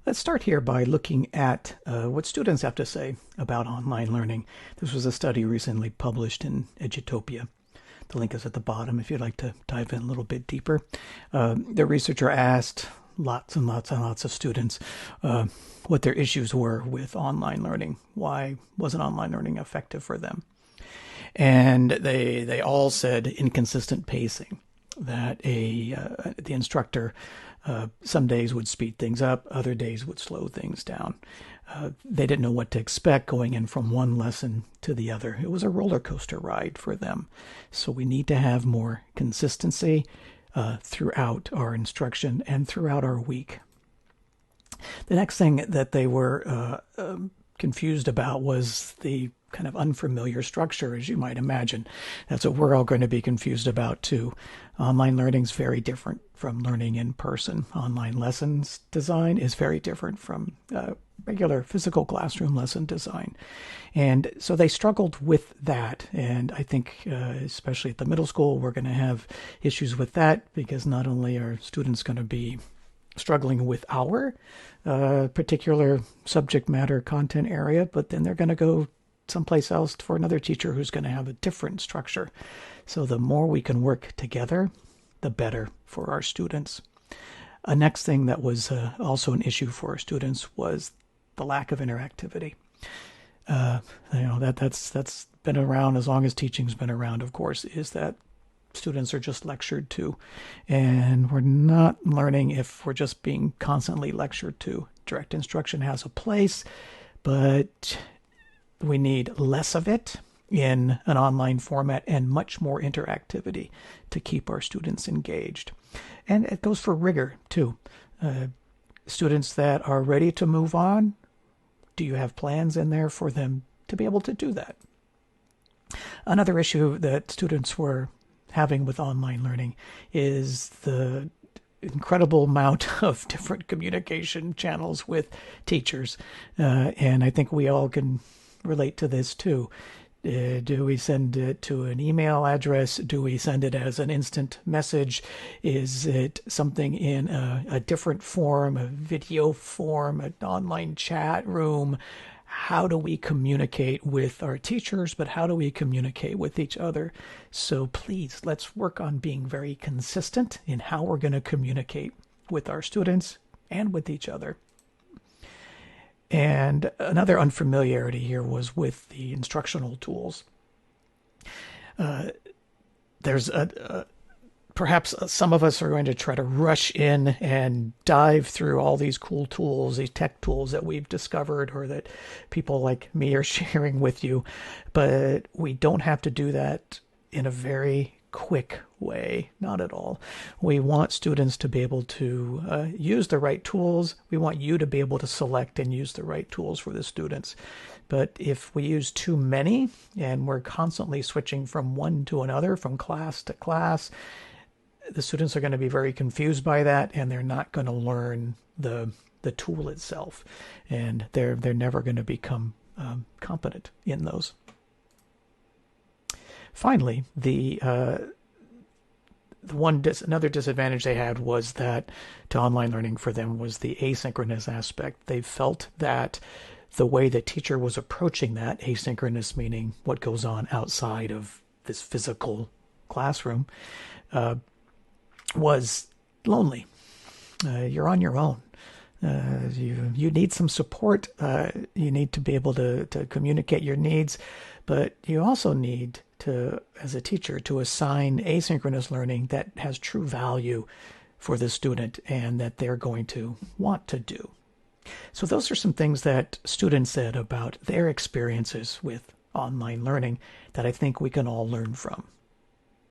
Let's start here by looking at what students have to say about online learning. This was a study recently published in Edutopia. The link is at the bottom if you'd like to dive in a little bit deeper. The researcher asked lots and lots and lots of students what their issues were with online learning. Why wasn't online learning effective for them? And they all said inconsistent pacing, that the instructor some days would speed things up, other days would slow things down. They didn't know what to expect going in from one lesson to the other. It was a roller coaster ride for them. So we need to have more consistency throughout our instruction and throughout our week. The next thing that they were confused about was the kind of unfamiliar structure, as you might imagine. That's what we're all going to be confused about too. Online learning is very different from learning in person. Online lessons design is very different from regular physical classroom lesson design. And so they struggled with that. And I think, especially at the middle school, we're going to have issues with that because not only are students going to be struggling with our particular subject matter content area, but then they're going to go someplace else for another teacher who's going to have a different structure. So the more we can work together, the better for our students. A next thing that was also an issue for our students was the lack of interactivity. That's been around as long as teaching's been around, of course, is that students are just lectured to, and we're not learning if we're just being constantly lectured to. Direct instruction has a place, but we need less of it in an online format and much more interactivity to keep our students engaged. And it goes for rigor too. Students that are ready to move on, do you have plans in there for them to be able to do that? Another issue that students were having with online learning is the incredible amount of different communication channels with teachers. And I think we all can relate to this too. Do we send it to an email address? Do we send it as an instant message? Is it something in a different form, a video form, an online chat room? How do we communicate with our teachers, but how do we communicate with each other? So please, let's work on being very consistent in how we're going to communicate with our students and with each other. And another unfamiliarity here was with the instructional tools. Perhaps some of us are going to try to rush in and dive through all these cool tools, these tech tools that we've discovered or that people like me are sharing with you. But we don't have to do that in a very quick way, not at all. We want students to be able to use the right tools. We want you to be able to select and use the right tools for the students. But if we use too many and we're constantly switching from one to another, from class to class, the students are going to be very confused by that, and they're not going to learn the tool itself, and they're never going to become competent in those. Finally, another disadvantage they had was that to online learning for them was the asynchronous aspect. They felt that the way the teacher was approaching that, asynchronous meaning what goes on outside of this physical classroom, was lonely. You're on your own. You need some support. You need to be able to communicate your needs, but you also need to, as a teacher, to assign asynchronous learning that has true value for the student and that they're going to want to do. So those are some things that students said about their experiences with online learning that I think we can all learn from.